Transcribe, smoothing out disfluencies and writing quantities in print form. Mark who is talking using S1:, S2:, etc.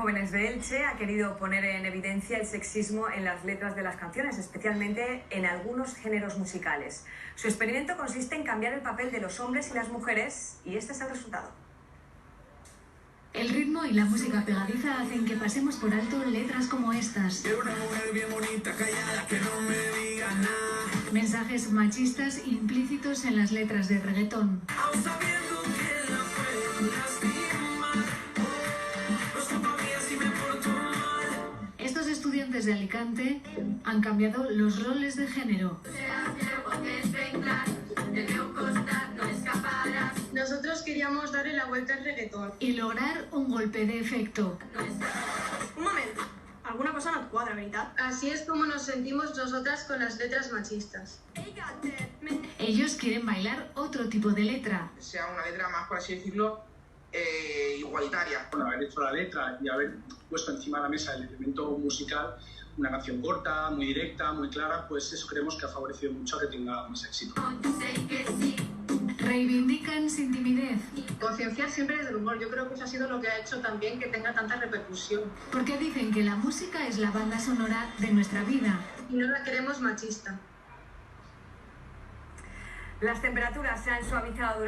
S1: Jóvenes de Elche ha querido poner en evidencia el sexismo en las letras de las canciones, especialmente en algunos géneros musicales. Su experimento consiste en cambiar el papel de los hombres y las mujeres, y este es el resultado.
S2: El ritmo y la música pegadiza hacen que pasemos por alto letras como estas. Mensajes machistas implícitos en las letras de reggaetón. Estos estudiantes de Alicante han cambiado los roles de género.
S3: Nosotros queríamos darle la vuelta al reggaetón
S2: Y lograr un golpe de efecto.
S3: Un momento, alguna cosa no cuadra, ¿verdad? Así es como nos sentimos nosotras con las letras machistas.
S2: Ellos quieren bailar otro tipo de letra.
S4: Sea una letra más, por así decirlo, igualitaria.
S5: Bueno, haber hecho la letra y haber puesto encima de la mesa el elemento musical, una canción corta, muy directa, muy clara, pues eso creemos que ha favorecido mucho a que tenga más éxito.
S2: Reivindican sin timidez,
S3: Concienciar siempre desde el humor. Yo creo que eso ha sido lo que ha hecho también que tenga tanta repercusión.
S2: porque dicen que la música es la banda sonora de nuestra vida.
S3: Y no la queremos machista.
S1: Las temperaturas se han suavizado durante